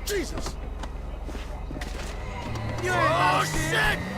Jesus! You ain't no shit!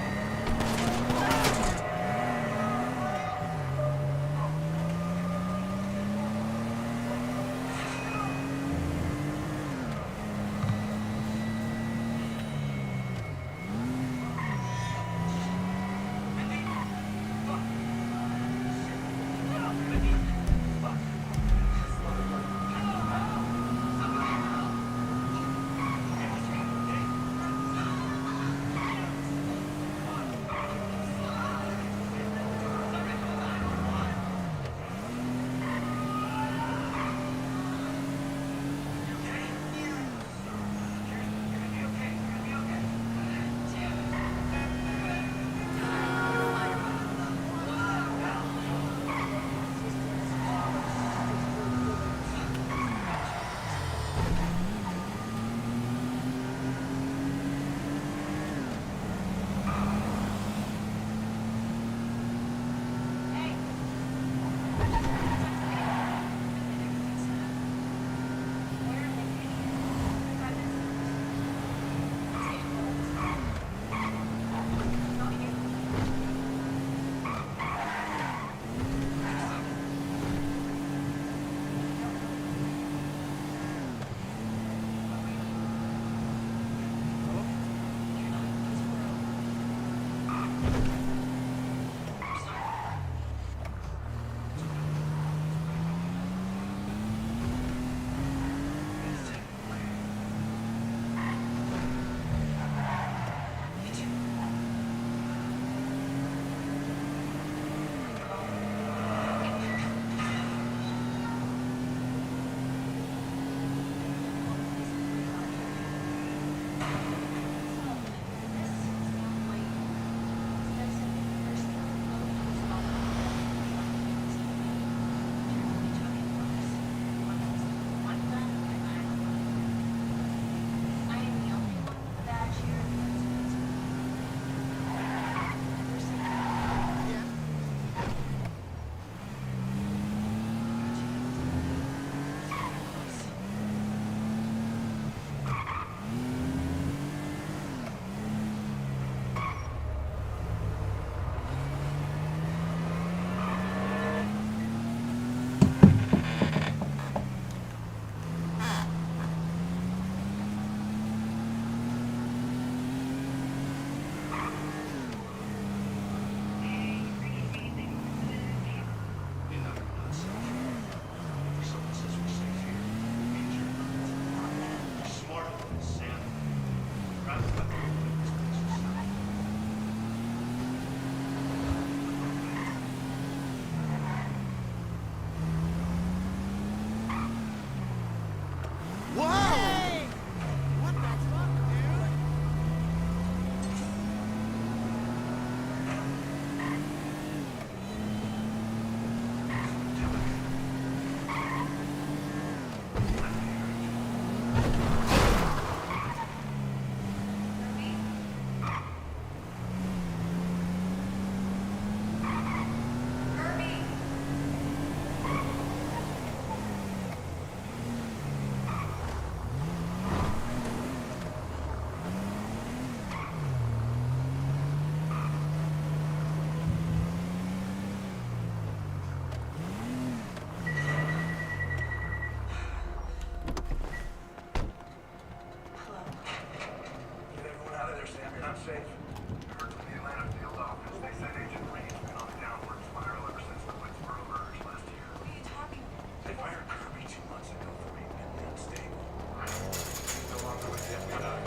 safe. Heard from the Atlanta field office. They said Agent Reed's been on a downward spiral ever since the Woodsboro murders last year. What are you talking about? They fired Kirby 2 months ago for being mentally unstable. He's no longer with the FBI.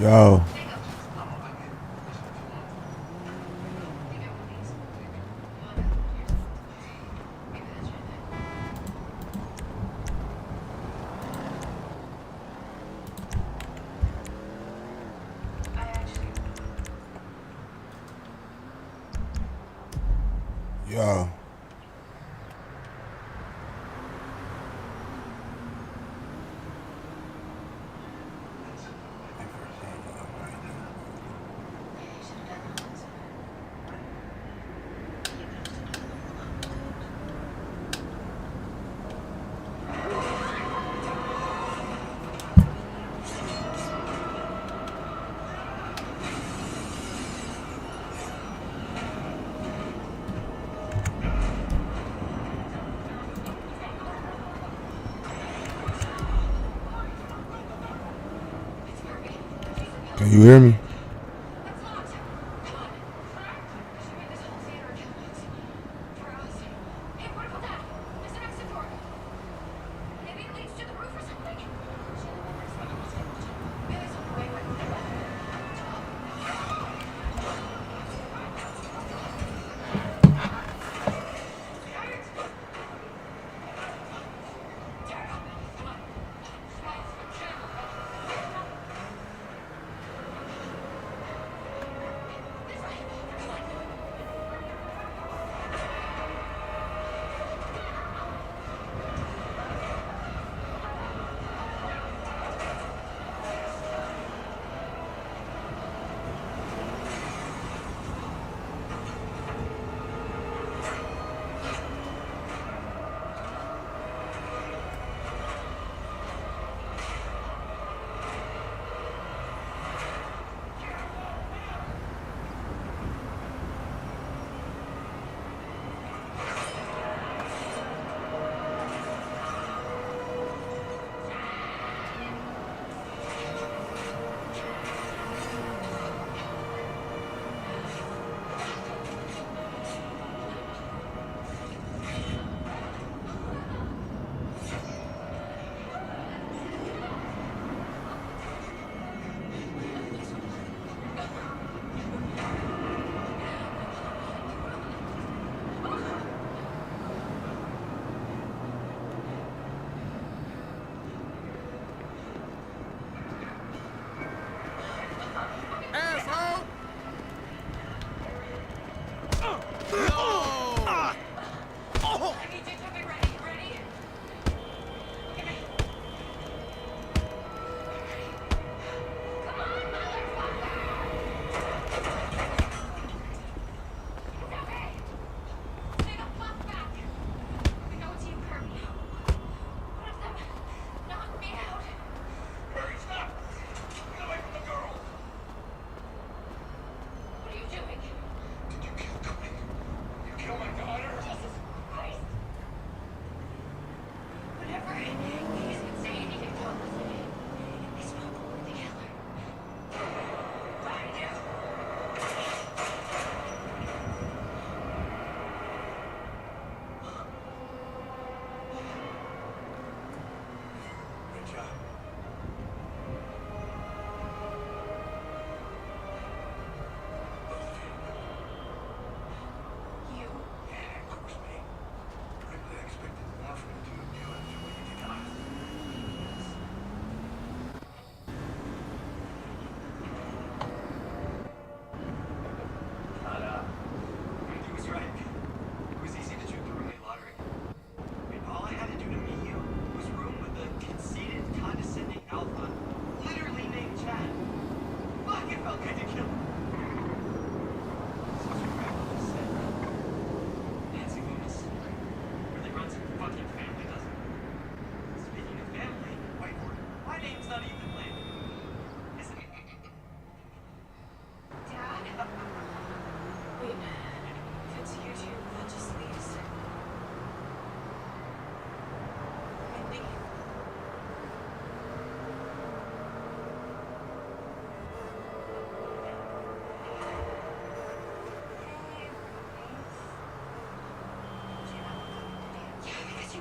Yo. Yo. Can you hear me?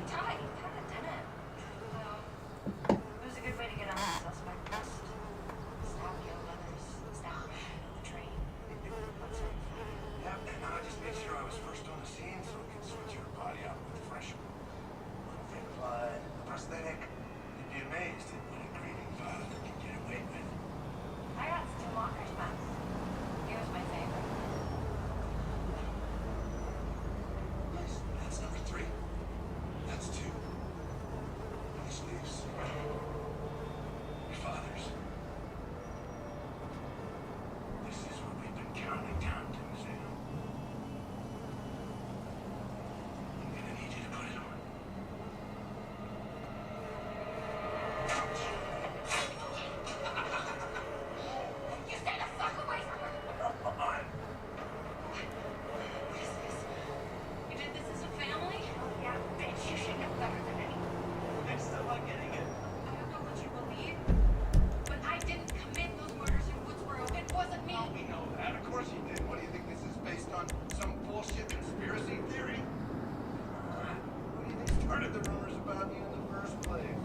tight, kind of, didn't it? Well, it was a good way to get on the suspect list. Stop killing others. Stop the train. Yep, and I just made sure I was first on the scene so we could switch your body out with fresh one. Little fake blood, a prosthetic. You'd be amazed at what a grieving father can get away with. I got Stu Walker's box. He was my favorite. Nice. That's number 3. That's 2. These leaves. Your father's. This is what we've been counting down to, Sam. I'm gonna need you to put it on. You stay the fuck away from her! Come on. What is this? You did this as a family? Oh yeah, bitch, you should know better than anyone. I'm still not getting it. I don't know what you believe, but I didn't commit those murders in Woodsboro. It wasn't me. Oh, we know that. Of course you did. What do you think this is based on? Some bullshit conspiracy theory? Who do you think started the rumors about you in the first place?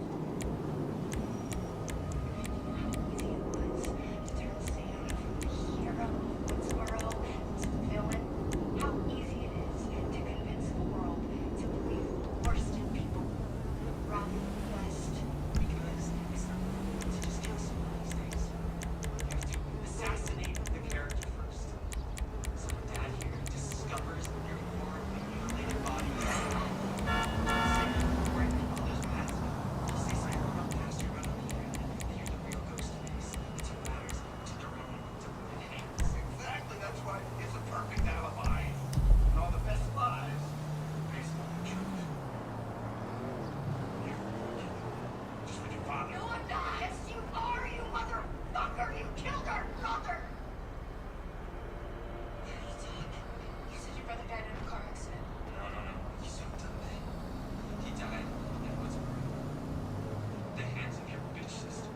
Easy it was to turn Sam from the hero of Woodsboro to the villain. How easy it is to convince the world to believe the worst in people. Rob West. Because it's not to just kill someone these days. You have to assassinate the character first. So when Dad here discovers your horribly mutilated body, right in all those paths, just say something about past you run up here, and you're the real ghost face. It's what matters to Doreen, to Hanks. Exactly. That's why it's a perfect alibi. And all the best lies are based on the truth. You're just like your father. No, I'm not. Yes, you are, you motherfucker. You killed our brother. You said your brother died in a car accident. No. He's so died. He died in Woodsboro. The hands of your bitch sister.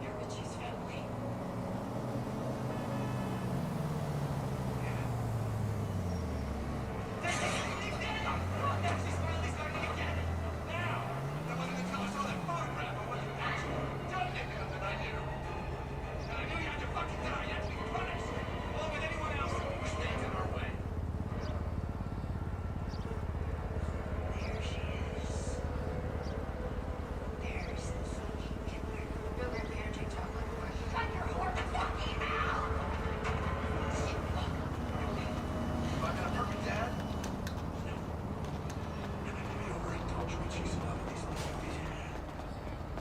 You're Richie's family. She's finally starting to get it. Now. That wasn't until I saw that photograph. I wasn't actually done it that I knew. And I knew you had to fucking die. You had to be punished. Along with anyone else who stands in our way. There she is. There's the fucking killer. Real grandpa take chocolate for you. Shut your whore fucking mouth! Have I been a perfect dad? No. Maybe overindulge Richie's love of these little movies.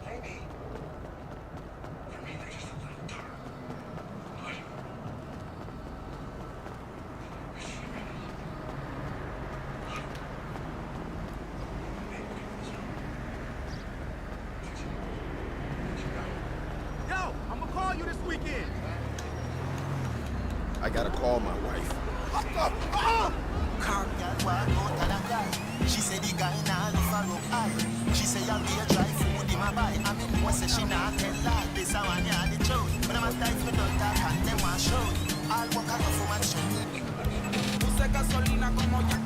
Maybe. For me, they're just a little dark. But is she ready? Maybe we can this one. Yo, I'm gonna call you this weekend. I gotta call my wife. Car girl walk out of the guy. She say the guy nah live for up high. She say I'll be a dry food in my buy. I mean, what say she nah tell lie. This I want ya the truth. But I'm a type me don't talk and them want show. I'll walk out of woman show. Puse gasolina como ya.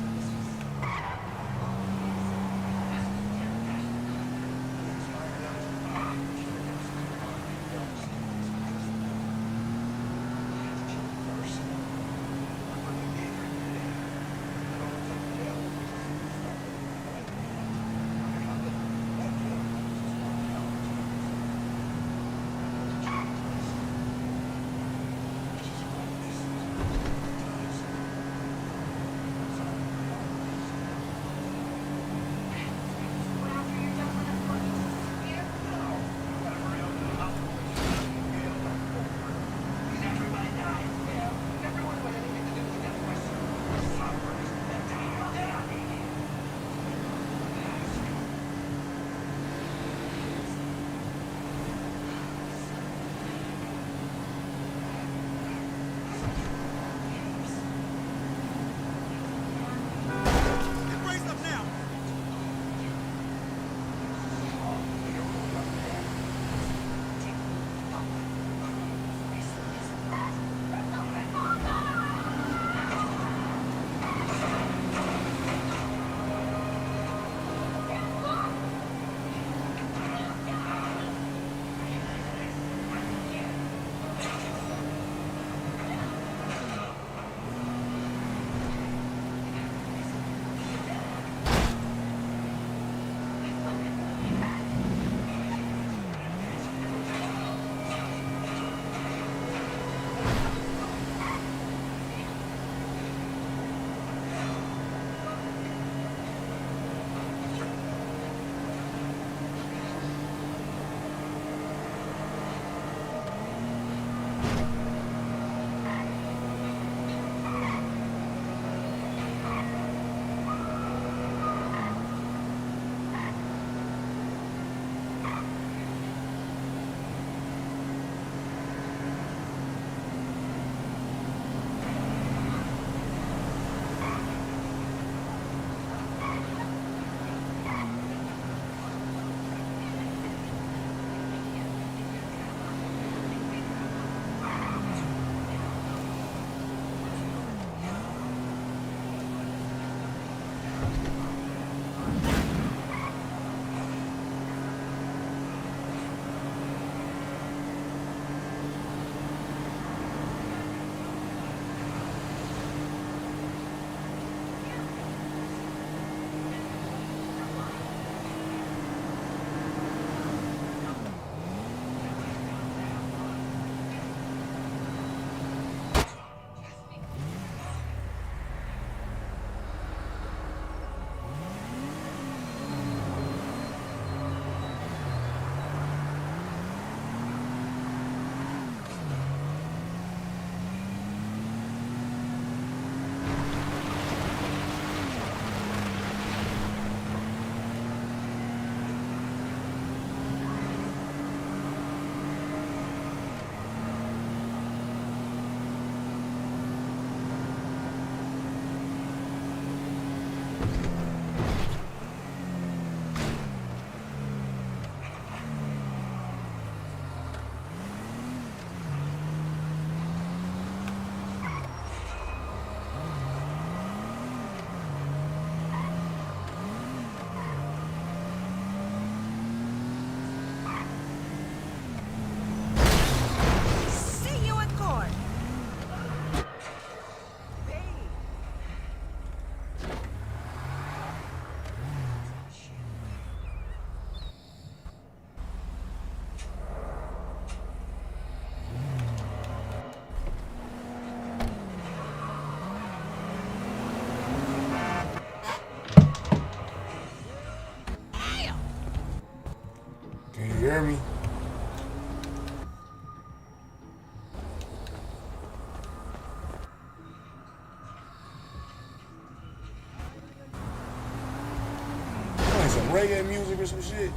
some reggae music or some shit?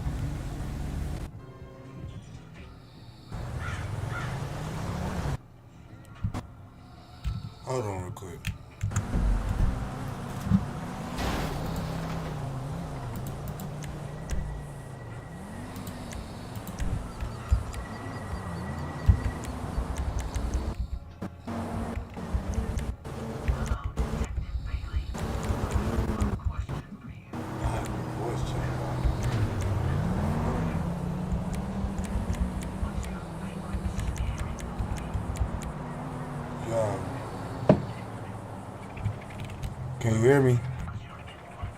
Hold on real quick. Voice check. Yo. Can you hear me?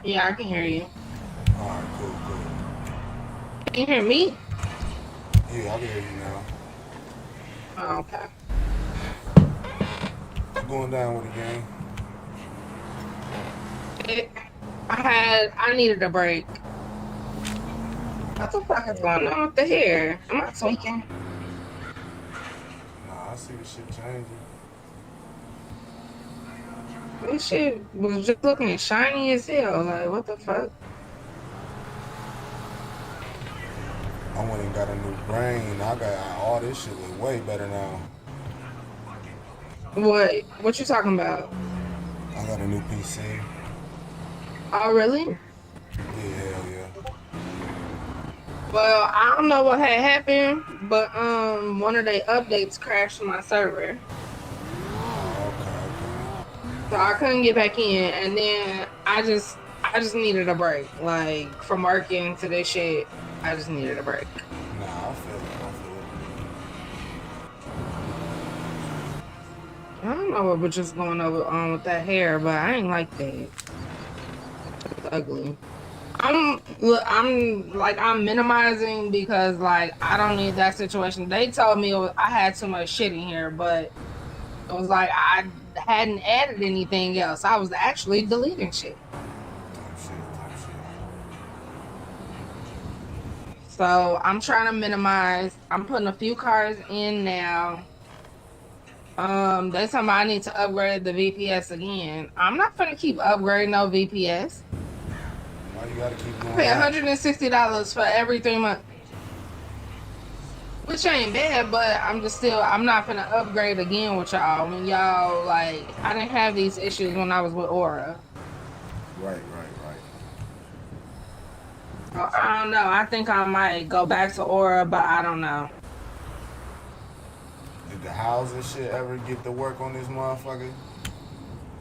Yeah, I can hear you. Alright, cool. Can you hear me? Yeah, I can hear you now. Oh, okay. What's going down with the game? I needed a break. What the fuck is going on with the hair? Am I tweaking? Nah, I see the shit changing. This shit was just looking shiny as hell. Like, what the fuck? I went and got a new brain. I got all this shit look way better now. What you talking about? I got a new PC. Oh, really? Yeah, hell yeah. Well, I don't know what had happened, but one of their updates crashed my server. Oh, okay. So I couldn't get back in, and then I just needed a break. Like, from working to this shit, I just needed a break. Nah, I feel it. I don't know what was just going on with that hair, but I ain't like that. It's ugly. I'm minimizing because like I don't need that situation. They told me I had too much shit in here, but it was like I hadn't added anything else. I was actually deleting shit. Type shit. So I'm trying to minimize. I'm putting a few cars in now. They told me I need to upgrade the VPS again. I'm not gonna keep upgrading no VPS. Why you gotta keep doing Pay that? $160 for every 3 months. Which ain't bad, but I'm not gonna upgrade again with y'all when y'all, like, I didn't have these issues when I was with Aura. Right. I don't know. I think I might go back to Aura, but I don't know. Did the housing shit ever get to work on this motherfucker?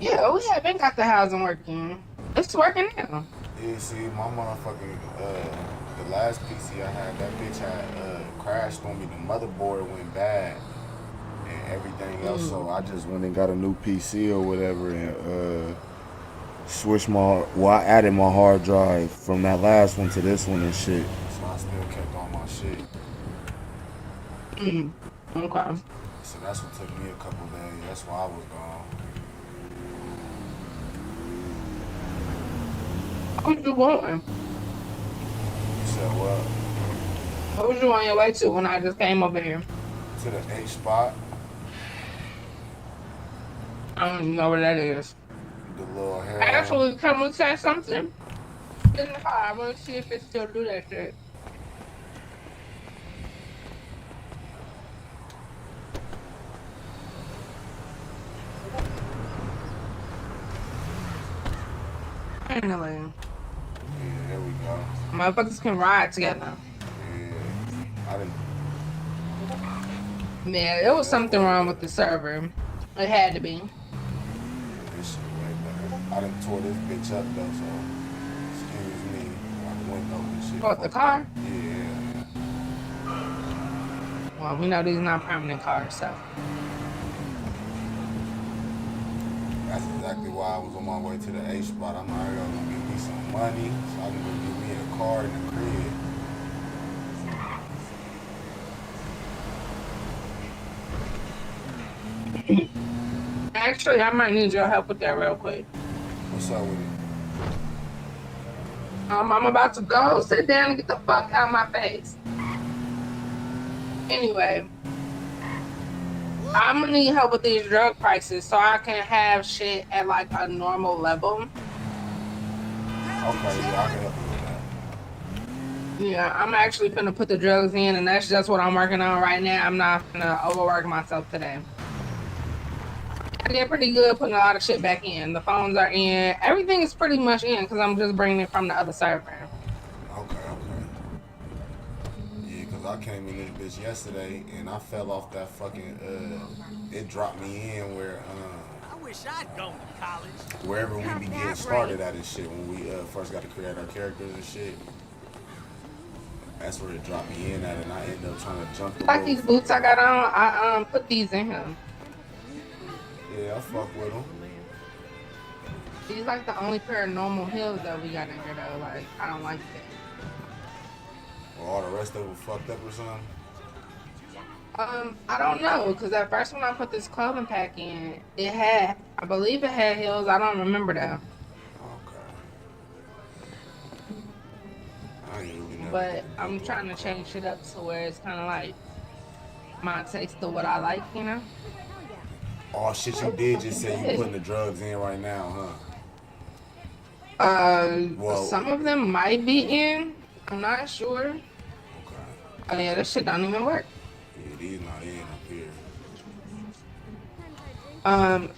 Yeah, we haven't got the housing working. It's working now. Yeah, see, my motherfucking, the last PC I had, that bitch had crashed on me. The motherboard went bad and everything else. So I just went and got a new PC or whatever and switched I added my hard drive from that last one to this one and shit. So I still kept all my shit. Okay. So that's what took me a couple days. That's why I was gone. What was you going? You said what? What was you on your way to when I just came over here? To the H spot, I don't even know what that is. the little hair. Actually, can we say something? In the car, I want to see if it still do that shit. Finally. Yeah, there we go. Motherfuckers can ride together. Yeah, I didn't. Man, there was something wrong with the server. It had to be. This shit way better. I done tore this bitch up though, so excuse me. My window and shit. What, the car? Yeah. Well, we know these not permanent cars, so. That's exactly why I was on my way to the A spot. I'm like, I'm gonna give me some money so I can go get me a car and a crib. Actually, I might need your help with that real quick. What's up with it? I'm about to go. Sit down and get the fuck out of my face. Anyway, I'm gonna need help with these drug prices so I can have shit at like a normal level. Okay, yeah, I can help you with that. Yeah, I'm actually gonna put the drugs in, and that's just what I'm working on right now. I'm not gonna overwork myself today. I did pretty good putting a lot of shit back in. The phones are in. Everything is pretty much in because I'm just bringing it from the other server. Okay. Yeah, cause I came in this bitch yesterday and I fell off that fucking it dropped me in where I wish I'd gone to college. wherever we be getting started at and shit when we first got to create our characters and shit. That's where it dropped me in at, and I ended up trying to jump the Like rope. these boots I got on, I put these in here. Yeah, I fuck with them. These like the only pair of normal heels that we got in here though. Like I don't like that. Or all the rest of them fucked up or something. I don't know, because at first when I put this clothing pack in, I believe it had heels. I don't remember though. Okay. I ain't really never. But I'm trying to change it up to where it's kind of like my taste of what I like, you know? Oh shit, you did just say you putting the drugs in right now, Well- Some of them might be in. I'm not sure. huh? Okay. Oh yeah, this shit don't even work. Yeah, these not in up here.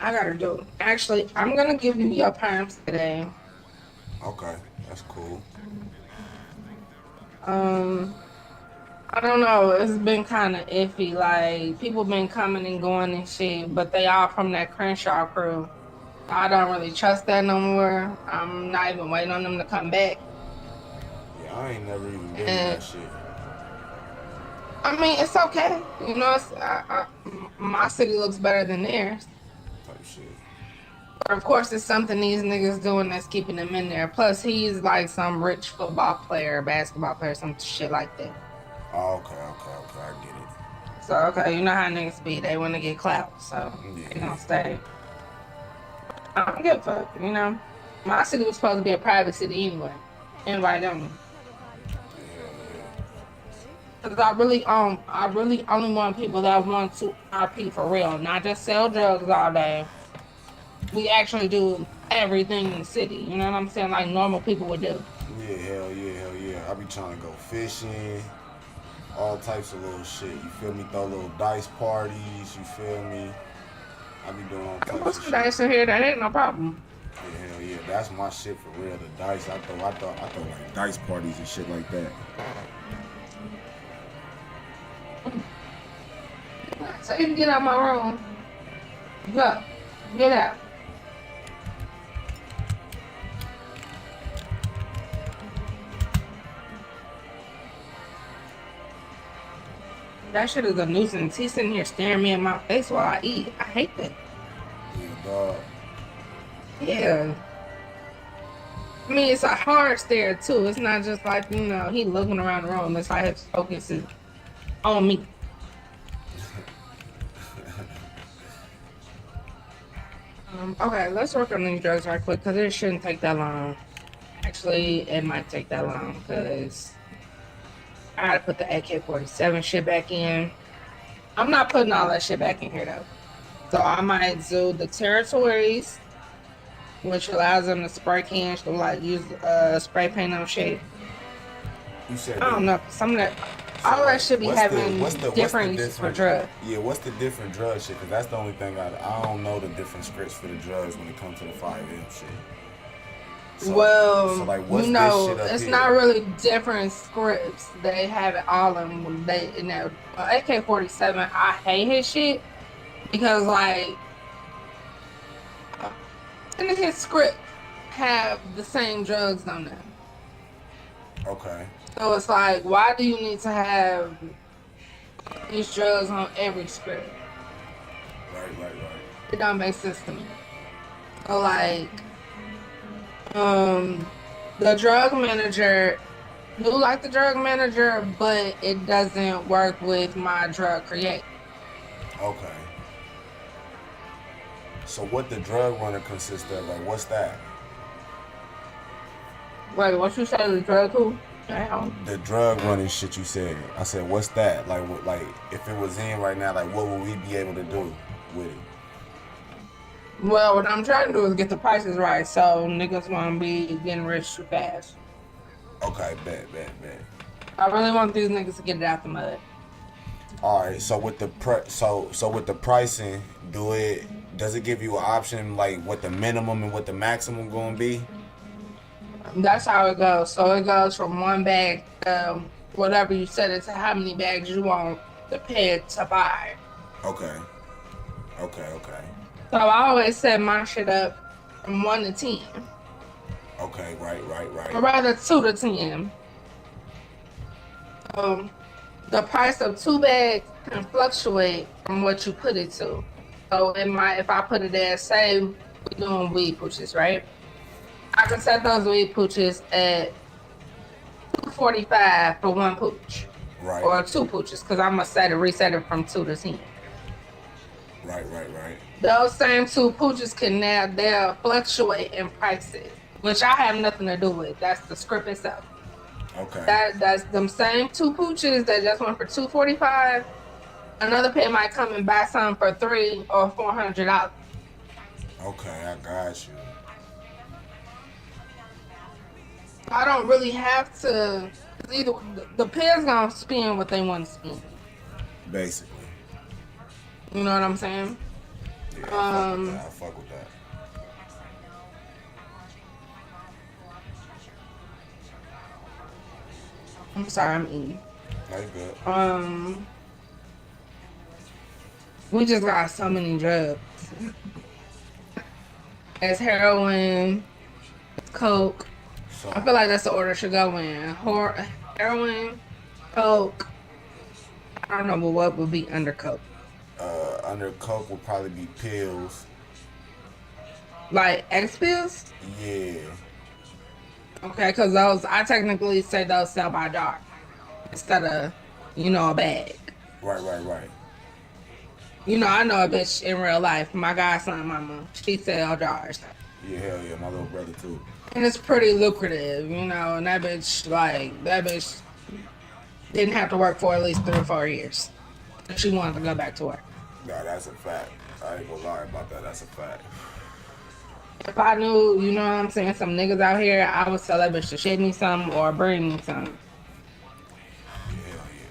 I gotta do. Actually, I'm gonna give you your perms today. Okay, that's cool. I don't know. It's been kind of iffy. Like people been coming and going and shit, but they all from that Crenshaw crew. I don't really trust that no more. I'm not even waiting on them to come back. Yeah, I ain't never even been in that shit. I mean, it's okay. You know, my city looks better than theirs. Type shit. But of course, it's something these niggas doing that's keeping them in there. Plus, he's like some rich football player, basketball player, some shit like that. Oh, okay, I get it. So, okay, you know how niggas be. They want to get clout, so they gonna stay. I don't give a fuck, you know? My city was supposed to be a private city anyway. Invite them. Because I really only want people that want to RP for real, not just sell drugs all day. We actually do everything in the city, you know what I'm saying? Like normal people would do. Yeah, hell yeah. I be trying to go fishing, all types of little shit. You feel me? Throw little dice parties. You feel me? I be doing all Put types of some shit. dice in here, that ain't no problem. Yeah, hell yeah. That's my shit for real. The dice. I throw like dice parties and shit like that. So you can get out of my room. Go. Get out. That shit is a nuisance. He's sitting here staring me in my face while I eat. I hate that. Yeah, dog. Yeah. I mean, it's a hard stare too. It's not just like, you know, he looking around the room. It's like his focus is on me. Okay, let's work on these drugs right quick because it shouldn't take that long. Actually, it might take that long because I gotta put the AK-47 shit back in. I'm not putting all that shit back in here though. So I might do the territories, which allows them to spray cans to like use spray paint on shit. You said I don't know. Some of that, all that should be having different uses for drugs. Yeah, what's the different drug shit? Because that's the only thing I don't know the different scripts for the drugs when it comes to the 5M shit. So, Well, so like, what's you know, this shit up it's here? not really different scripts. They have it all in. AK-47. I hate his shit because like, in his script have the same drugs on them. Okay. So it's like, why do you need to have these drugs on every script? Right. It don't make sense to me. So like, the drug manager, do like the drug manager, but it doesn't work with my drug create. Okay. So what the drug runner consists of? Like, what's that? Wait, what you say the drug who? Damn. The drug running shit you said. I said, what's that? Like, what, like if it was in right now, like what would we be able to do with it? Well, what I'm trying to do is get the prices right, so niggas won't be getting rich too fast. Okay, bet. I really want these niggas to get it out the mud. All right, so with the so with the pricing, does it give you an option like what the minimum and what the maximum going to be? That's how it goes. So it goes from one bag, whatever you set it to how many bags you want the pet to buy. Okay. So I always set my shit up from 1 to 10. Okay, right. Or rather 2 to 10. The price of 2 bags can fluctuate from what you put it to. So if I put it there, say we're doing weed pooches, right? I can set those weed pooches at $2.45 for 1 pooch. Right. Or 2 pooches, because I'm gonna reset it from 2 to 10. Right. Those same 2 pooches they'll fluctuate in prices, which I have nothing to do with. That's the script itself. Okay. That's them same 2 pooches that just went for $2.45. Another pet might come and buy some for $300 or $400. Okay, I got you. I don't really have to. Either the pet's gonna spend what they want to spend. Basically. You know what I'm saying? Yeah, I fuck with that. I'm sorry, I'm eating. That's good. We just got so many drugs. It's heroin, coke. So, I feel like that's the order it should go in. Heroin, coke. I don't know, but what would be under coke? under coke will probably be pills. Like X pills? Yeah. Okay, because those, I technically say those sell by jar instead of, a bag. Right. I know a bitch in real life. My godson mama, she sell jars. Yeah, hell yeah, my little brother too. And it's pretty lucrative, and that bitch didn't have to work for at least 3 or 4 years. She wanted to go back to work. Nah, that's a fact. I ain't gonna lie about that, that's a fact. If I knew, some niggas out here, I would tell that bitch to ship me some or bring me some.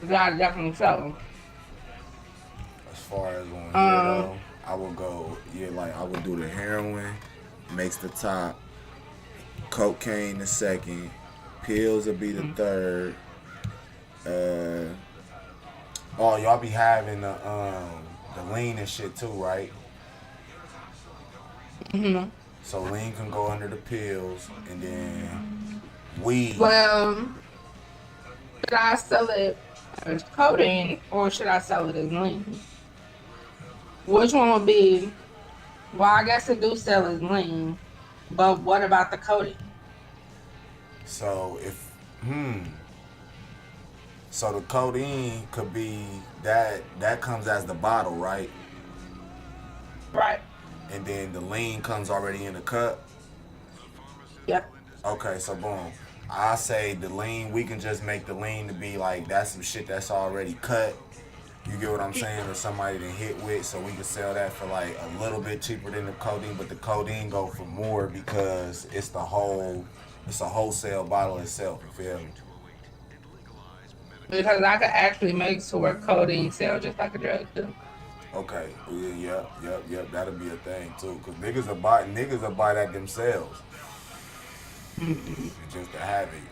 Yeah. I'd definitely sell them. As far as on here though, I would go, I would do the heroin, makes the top, cocaine the second, pills would be the third. Y'all be having the lean and shit too, right? Mm-hmm. So lean can go under the pills, and then weed. Well, should I sell it as codeine or should I sell it as lean? Which one would be? Well, I guess it do sell as lean, but what about the codeine? So so the codeine could be that comes as the bottle, right? Right. And then the lean comes already in the cup. Yep. Okay, so boom. I say the lean, we can just make the lean to be like that's some shit that's already cut. You get what I'm saying? Or somebody to hit with, so we can sell that for like a little bit cheaper than the codeine, but the codeine go for more because it's a wholesale bottle itself, you feel me? Because I could actually make to where codeine sell just like a drug too. Okay, yep, that'll be a thing too. Cause niggas will buy that themselves. Just to have it.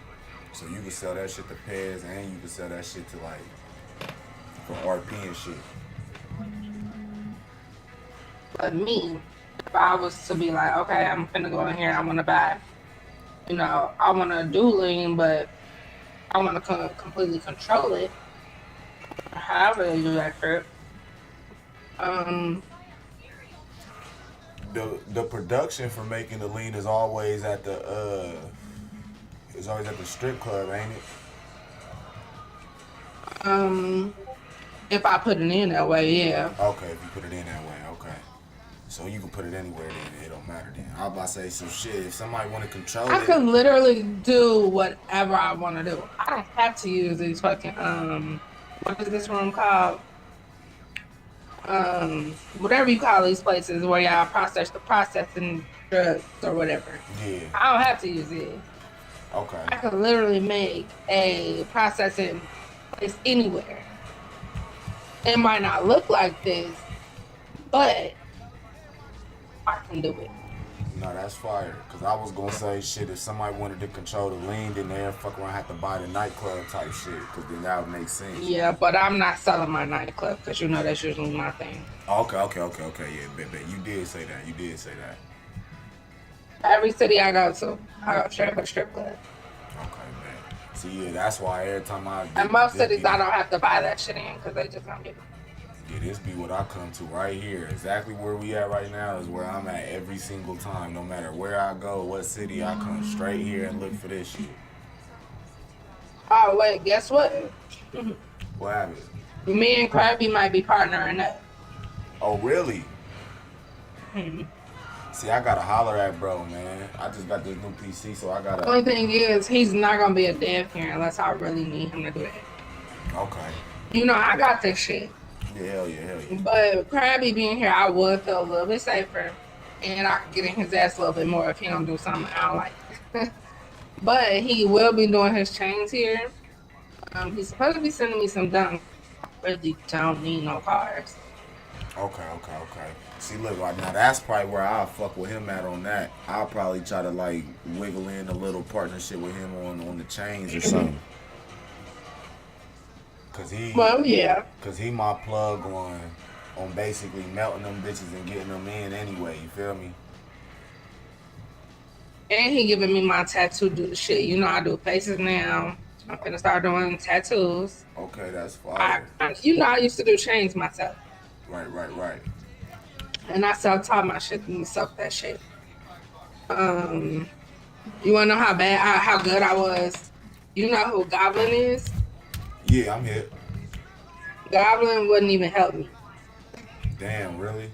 So you can sell that shit to pairs and you can sell that shit to for RP and shit. But me, if I was to be like, okay, I'm finna go in here, I wanna buy, I wanna do lean, but I wanna completely control it. However they do that trip. The production for making the lean is always at the strip club, ain't it? If I put it in that way, yeah. Okay, if you put it in that way, okay. So you can put it anywhere then, it don't matter then. I was about to say some shit. If somebody wanna control I it. could literally do whatever I wanna do. I don't have to use these fucking what is this room called? Whatever you call these places where y'all processing drugs or whatever. Yeah. I don't have to use it. Okay. I could literally make a processing place anywhere. It might not look like this, but I can do it. No, that's fire. Cause I was gonna say shit. If somebody wanted to control the lean, then they'd fuck around have to buy the nightclub type shit. Cause then that would make sense. Yeah, but I'm not selling my nightclub because you know that's usually my thing. Okay. Yeah, bet. You did say that. Every city I go to, I go straight to a strip club. Okay, man. See, yeah, that's why every time I And most cities I don't have to buy that shit in because they just don't give it. yeah, this be what I come to right here. Exactly where we at right now is where I'm at every single time. No matter where I go, what city, I come straight here and look for this shit. Oh wait, guess what? What happened? Me and Krabby might be partnering up. Oh, really? See, I gotta holler at bro, man. I just got this new PC, so I The gotta. only thing is, he's not gonna be a dev here unless I really need him to do it. Okay. You know, I got this shit. Yeah, hell yeah. But Krabby being here, I would feel a little bit safer. And I could get in his ass a little bit more if he don't do something I don't like. But he will be doing his chains here. He's supposed to be sending me some dunks. I really don't need no cars. Okay. See, look, right now that's probably where I'll fuck with him at on that. I'll probably try to like wiggle in a little partnership with him on the chains or something. Well, yeah. Cause he my plug on basically melting them bitches and getting them in anyway. You feel me? And he giving me my tattoo do the shit. You know I do faces now. I'm gonna start doing tattoos. Okay, that's fire. I used to do chains myself. Right. And I self-taught my shit and suck that shit. You wanna know how good I was? You know who Goblin is? Yeah, I'm hip. Goblin wouldn't even help me. Damn, really?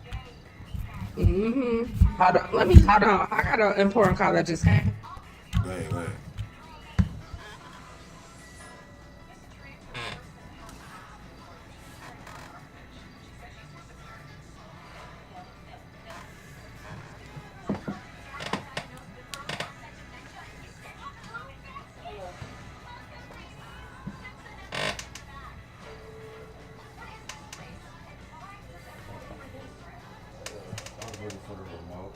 Hold on. I got an important call that just came. Go ahead. I'm ready for the remote.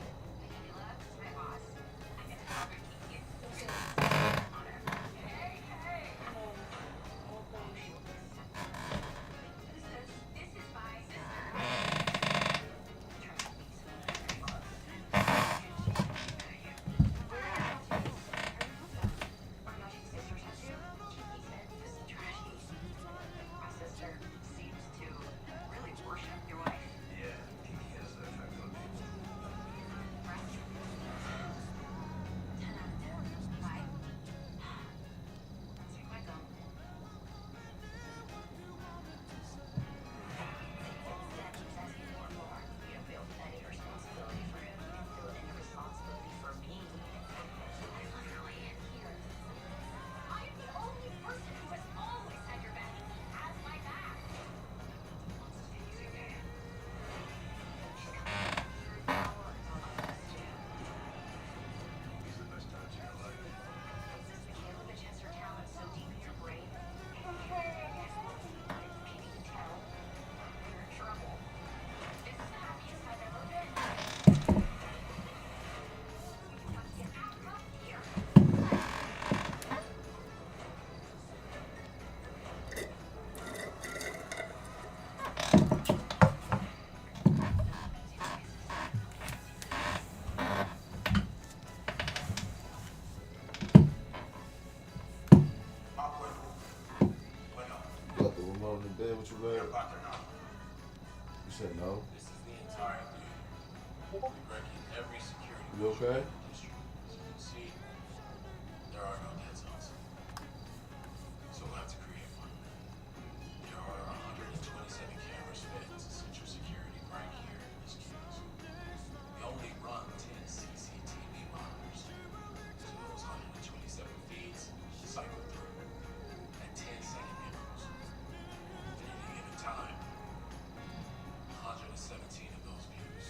Yeah, he has that effect on people. These are the best times of your life. Bueno, Got the remote in the bed with your your leg? partner now. You said no? This is the entire thing. We're breaking every security You okay? in the district. As you can see, there are no dead zones. So we'll have to create one. There are 127 cameras fed to central security right here in this campus. We only run 10 CCTV monitors. So those 127 feeds cycle through at 10-second intervals. At any given time, 117 of those views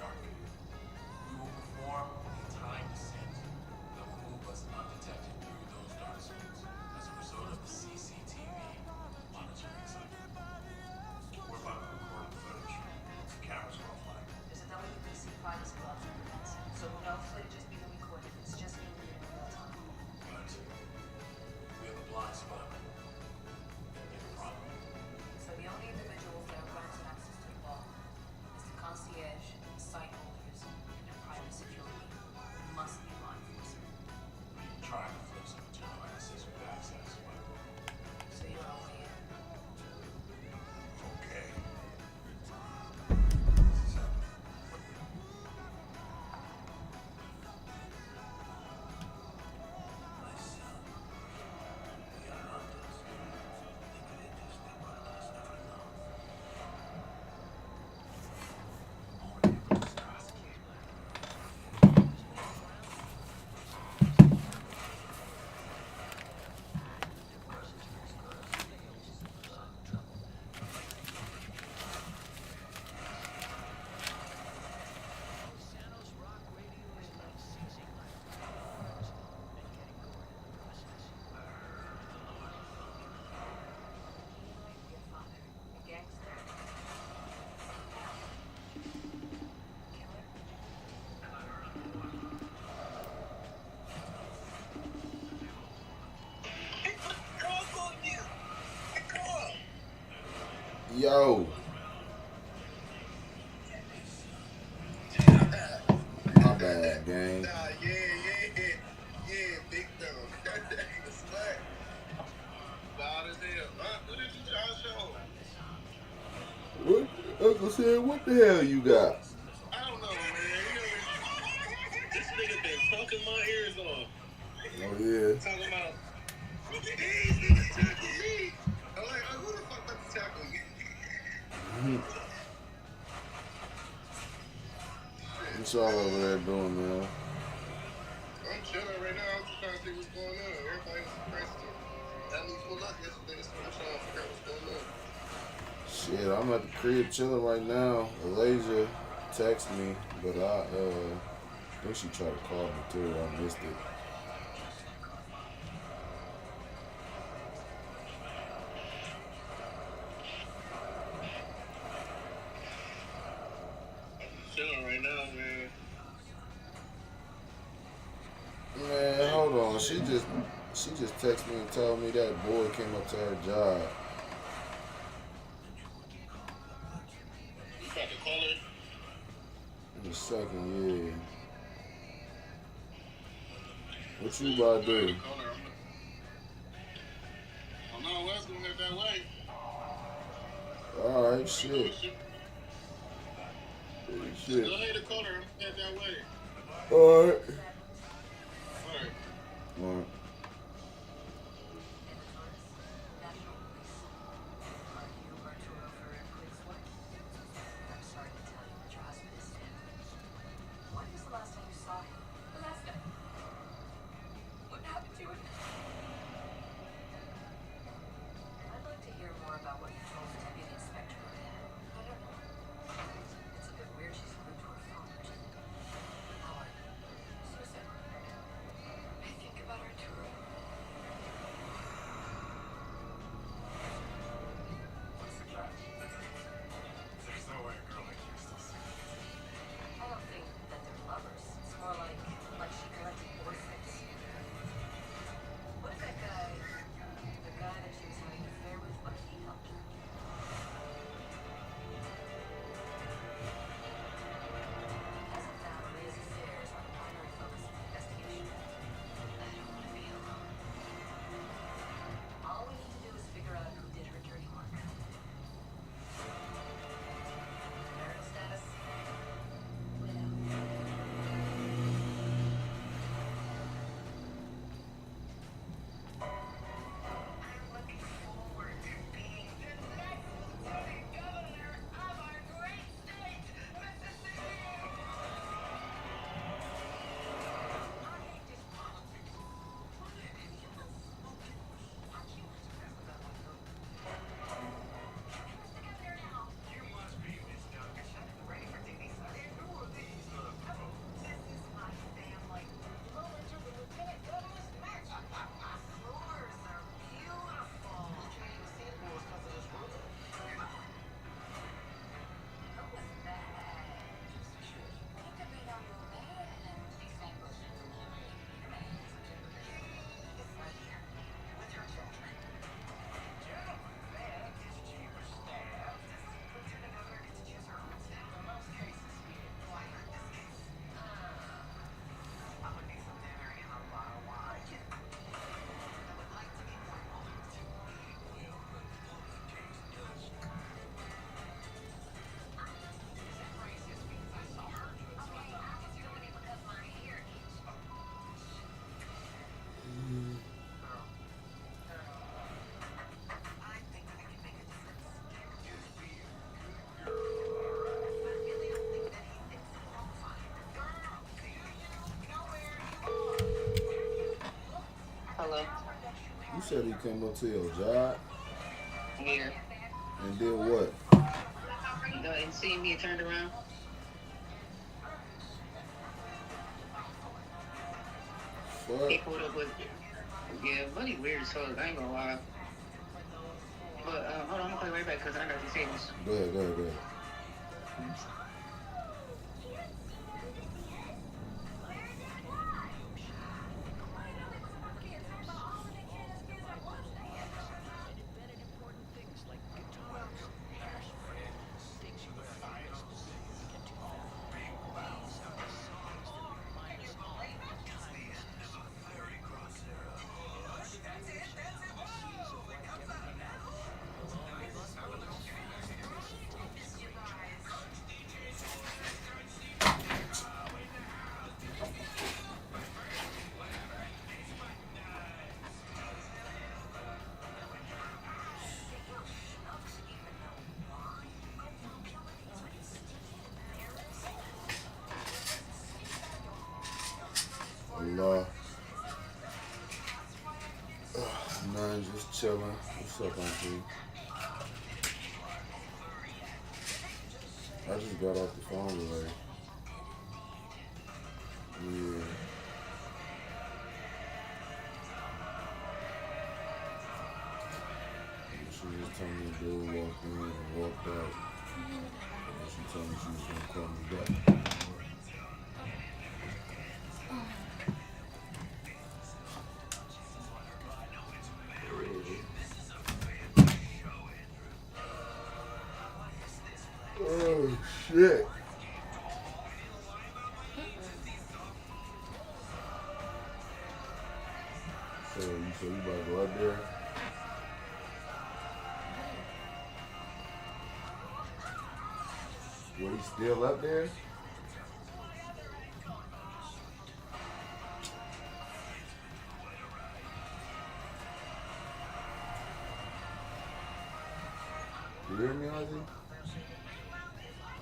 dark. We will perform the footage is being recorded. It's just being viewed in real time. But we have a blind spot. We have a problem. So the only individuals that are granted access to the vault is the concierge, site holders, and their private security. Must be law enforcement. We can try to flip some general access with access, but So you're only in. okay. Your father, a gangster. Killer. Yo. My bad, gang. Nah, yeah, big dog. That nigga slack. Loud as hell. What did you try to show? What? Uncle said, what the hell you got? I don't know, man. You know, this nigga been talking my ears off. Oh, yeah. Talking about, these niggas tackle me. I'm like, who the fuck about to tackle me? What y'all over there doing, man? I'm chilling right now. I'm just trying to see what's going on. Everybody was surprised to have me pull up yesterday, so I'm trying to figure out what's going on. Shit, I'm at the crib chilling right now. Elijah text me, but I think she tried to call me too. I missed it. Chilling right now, man. Man, hold on. She just texted me and told me that boy came up to her job. You about to call her? In a second, yeah. What you about to do? Call her. I don't know what's going to head that way. Alright, shit. Shit. Go ahead and call her. I'm head that way. Alright. Alright. Alright. I'm sorry to tell you, but your husband is dead. When was the last time you saw him? The last time. What happened to him? I'd like to hear more about what you told Deputy Inspector Rodan. I don't know. It's a bit weird she's glued to her phone, but how are you? So Hello. You said he come up to your job Yeah. and did what? And see me turned around. He Fuck. pulled up with, yeah, buddy weird as fuck. I ain't gonna lie. But hold on, I'm gonna call you right back because I got these tables. Go ahead, go ahead, go ahead. Allah. None, just chilling. What's up, Auntie? I just got off the phone with her. Yeah. She just told me the dude walked in and walked out. And she told me she was gonna call me back. Oh shit. So you about to go up there? Well, he's still up there? You hear me, Ozzy?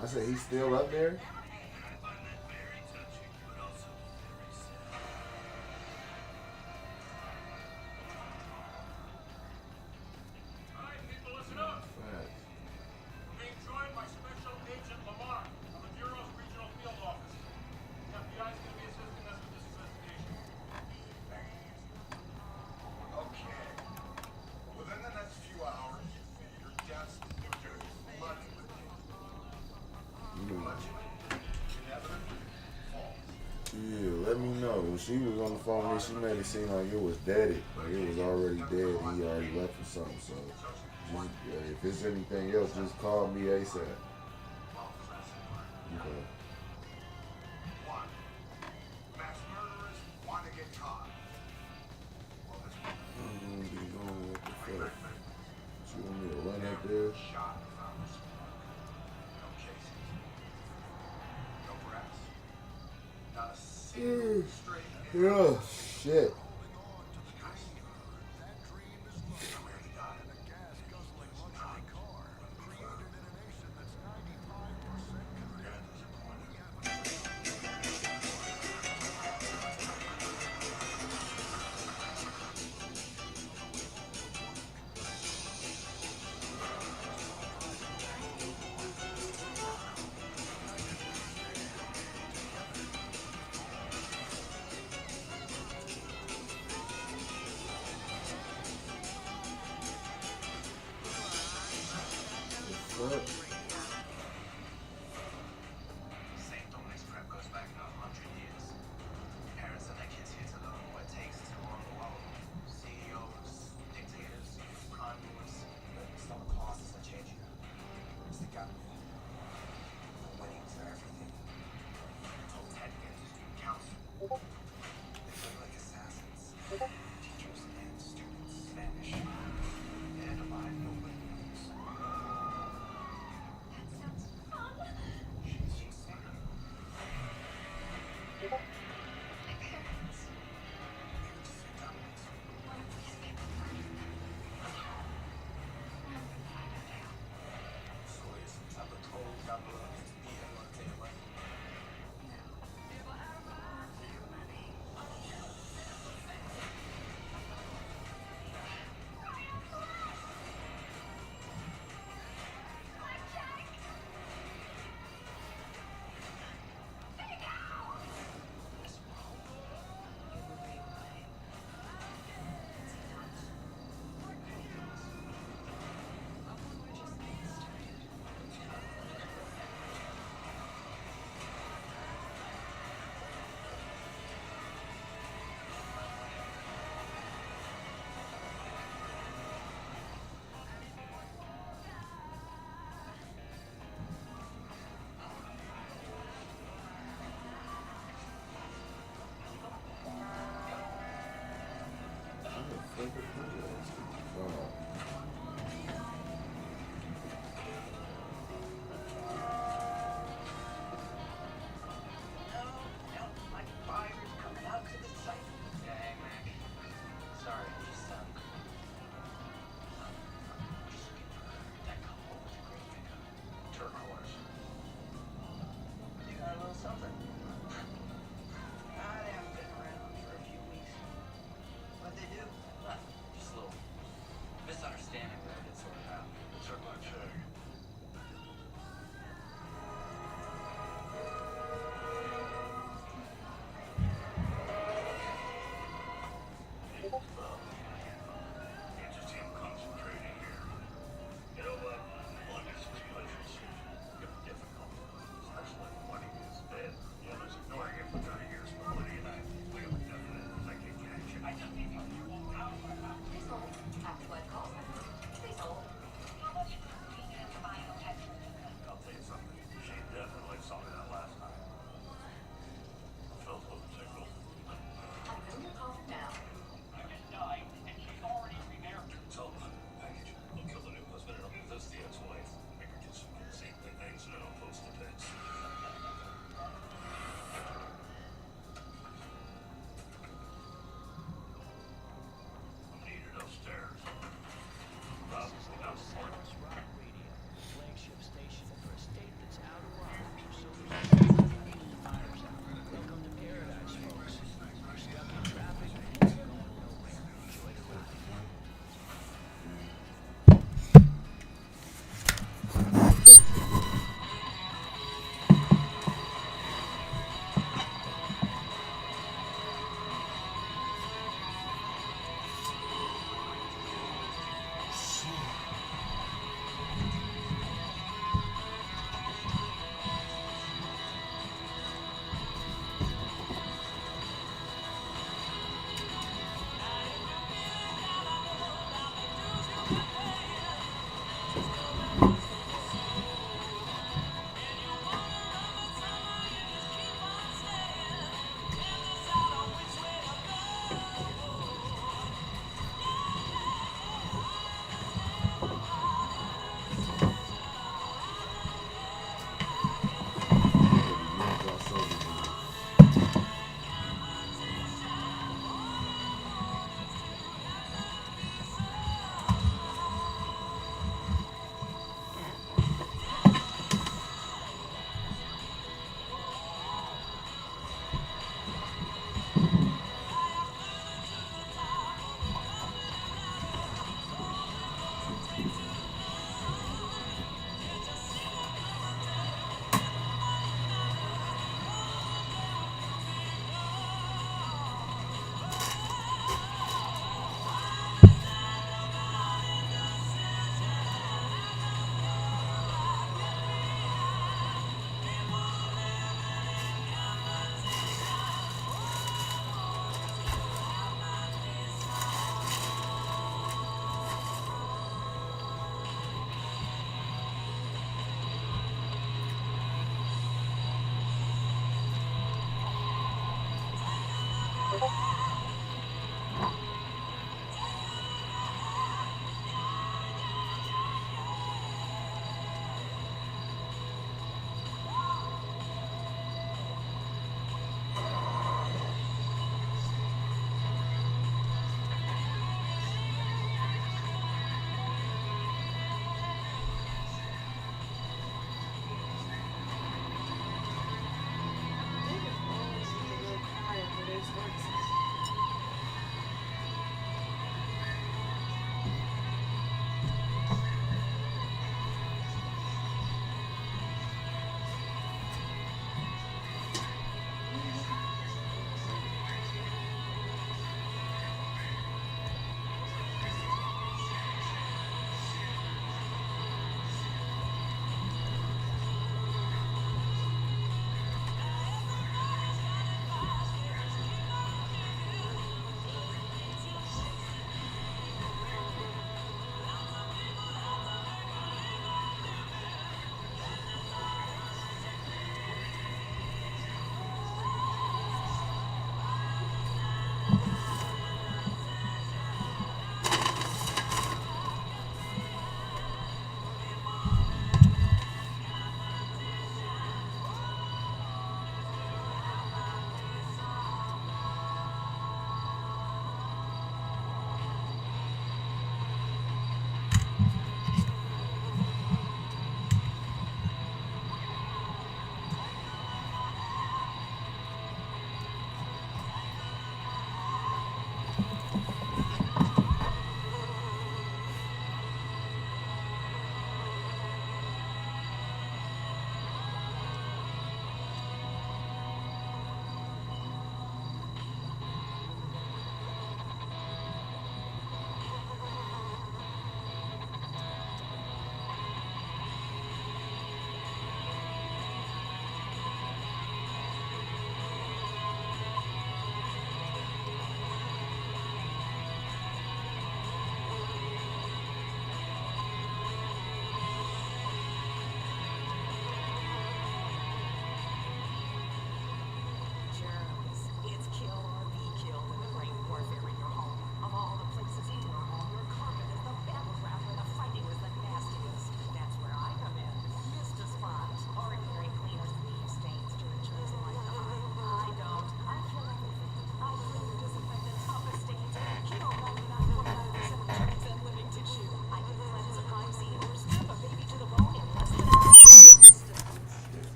I said he's still up there? Yeah, let me know. When she was on the phone with me, she made it seem like it was deaded. Like it was already dead and he already left or something. So if it's anything else, just call me ASAP. Okay. Mass murderers want to get caught. I'm gonna be going with the fuck. She want me to run up there? Shot found this morning. No cases. No press. Not a single straight hit. Yeah, shit. What? St. Dominic's prep goes back about 100 years. Parents and their kids here to learn what it takes to run the world. CEOs, dictators, crime lords. It's not the causes that change you. It's the government. Winning for everything. Told Ted student council. They look like assassins. Teachers and students vanish. And a line nobody knows. She's sick.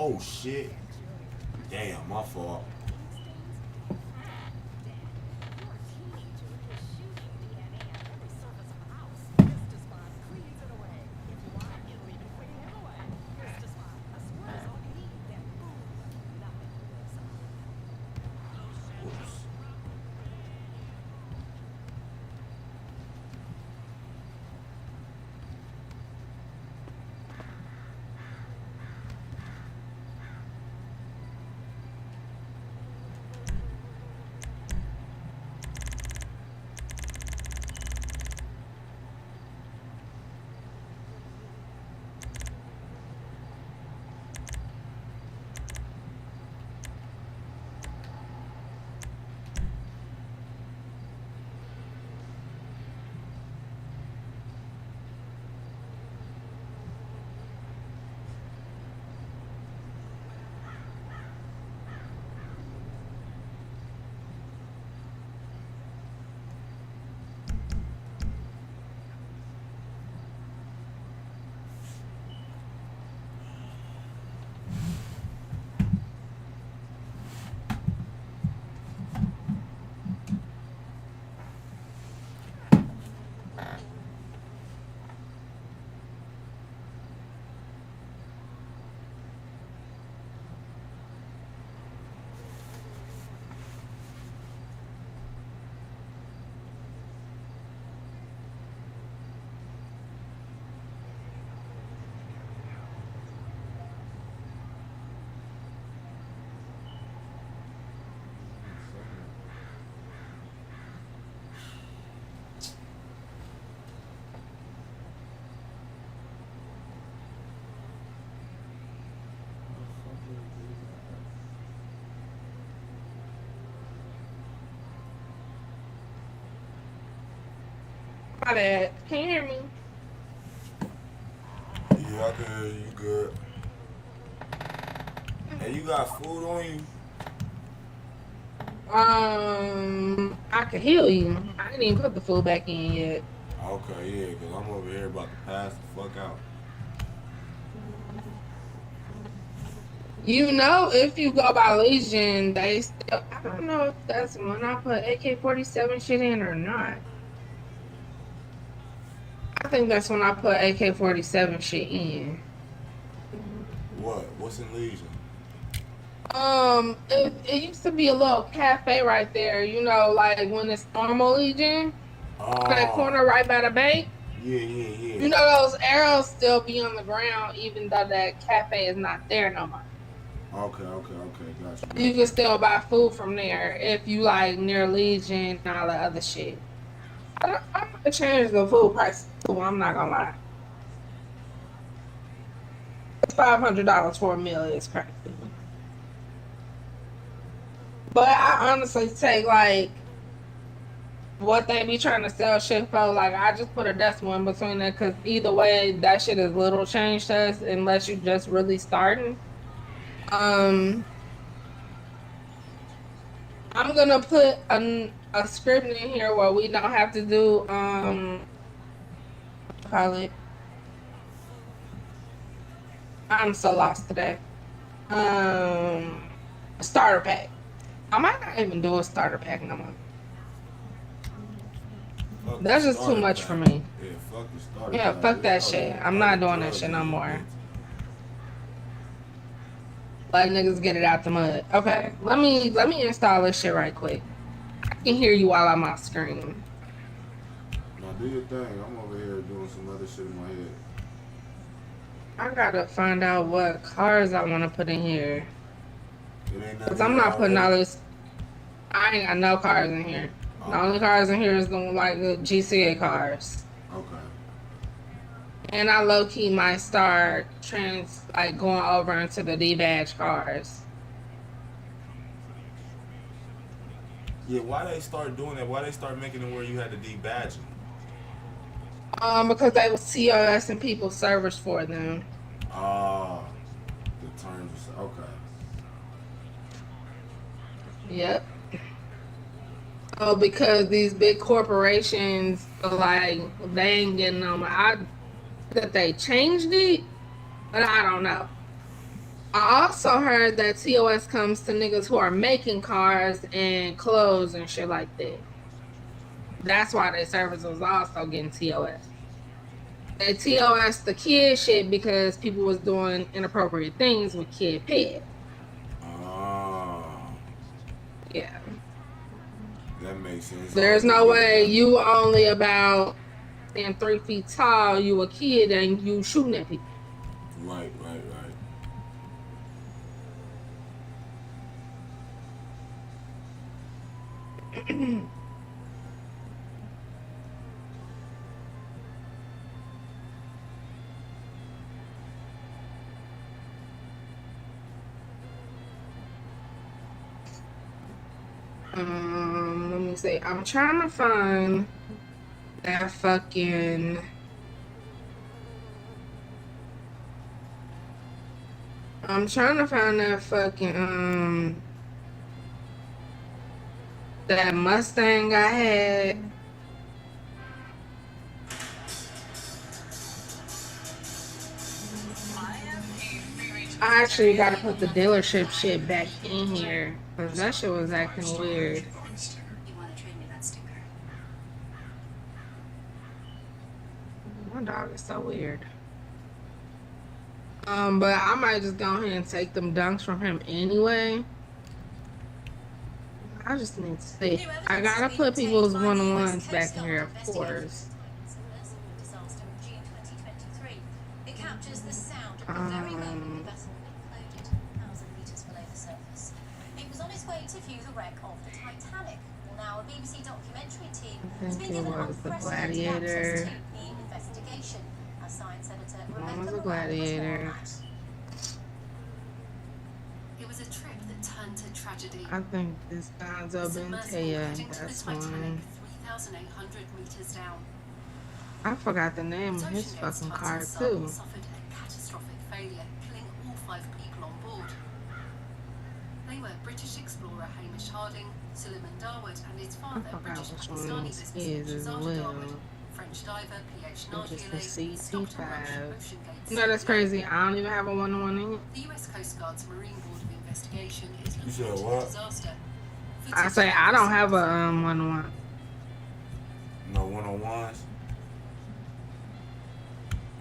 Oh shit. Damn, my fault. My bad. Can you hear me? Yeah, I can hear you good. Hey, you got food on you? I can heal you. I didn't even put the food back in yet. Okay, yeah, because I'm over here about to pass the fuck out. You know, if you go by Legion, they still. I don't know if that's when I put AK-47 shit in or not. I think that's when I put AK-47 shit in. What? What's in Legion? It used to be a little cafe right there. You know, like when it's normal Legion, that corner right by the bank. Yeah, yeah, yeah. You know, those arrows still be on the ground, even though that cafe is not there no more. Okay, gotcha. You can still buy food from there if you like near Legion and all the other shit. I'm gonna change the food price too, I'm not gonna lie. It's $500 for a meal is crazy. But I honestly take like what they be trying to sell shit for. Like I just put a decimal in between it because either way, that shit is little change to us unless you just really starting. I'm gonna put a script in here where we don't have to do call it. I'm so lost today. Starter pack. I might not even do a starter pack no more. Fuck That's the just too starter much pack. for me. Yeah, fuck the starter Yeah, pack. fuck that It's shit. all I'm not doing that drugs shit in no it, more. bitch. Let niggas get it out the mud. Okay, let me install this shit right quick. I can hear you while I'm off screen. Now do your thing. I'm over here doing some other shit in my head. I gotta find out what cars I want to put in here. It ain't nothing. Cause I'm not putting all this. I ain't got no cars in here. The only cars in here is the like the GCA cars. Okay. And I low key might start like going over into the D-badge cars. Yeah, why they start doing that? Why they start making it where you had to debadge them? Because they was COS and people servers for them. Ah, the terms. Okay. Yep. Oh, because these big corporations, like, they ain't getting on that they changed it, but I don't know. I also heard that TOS comes to niggas who are making cars and clothes and shit like that. That's why their servers was also getting TOS. They TOS the kid shit because people was doing inappropriate things with kid pets. Yeah. That makes sense. There's no way you only about 3 feet tall, you a kid and you shooting at people. Right. Let me see. I'm trying to find that fucking. I'm trying to find that fucking that Mustang I had. I actually gotta put the dealership shit back in here because that shit was acting weird. You want to trade me that sticker? My dog is so weird. But I might just go ahead and take them dunks from him anyway. I just need to see. I gotta put people's one-on-ones back in here, of course. Disaster in June 2023. It captures the sound of the very moment the vessel imploded 1,000 meters below the surface. It was on its way to view the wreck of the Titanic. Well, now a BBC documentary team has been given unprecedented access to the investigation. Our science editor Rebecca Gladiator. It was a trip that turned to tragedy. I think this Gonzo Bentea, that's one. 3,800 meters down. I forgot the name But of his Ocean Gate's fucking Titan car sub too. suffered a catastrophic failure, killing all 5 people on board. They were British explorer Hamish Harding, Suleiman Darwood, and his I father, forgot British which one Pakistani this businessman is as Shahzada Darwood, well. French diver P.H. Which is the Nardielé, Stockton Rush, CT5. Ocean Gate No, that's CEO. crazy. I don't even have a one-on-one in it. The US Coast Guard's Marine Board of Investigation is You looking said into the what? disaster. I say I don't have a one-on-one. No one-on-ones.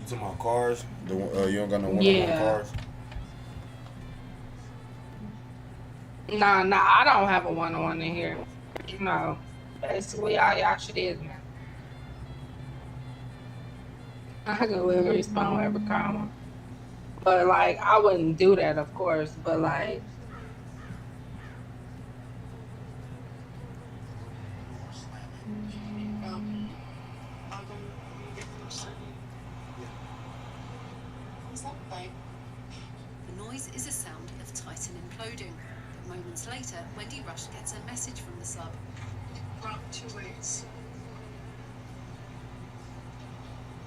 You talking about cars? You don't got no one-on-one Yeah. cars? Nah, I don't have a one-on-one in here. No, basically all y'all shit is, man. I could literally respond whatever car I want. But like, I wouldn't do that, of course. But like, The noise is a sound of Titan imploding. But moments later, Wendy Rush gets a message from the sub. Drop 2 weights.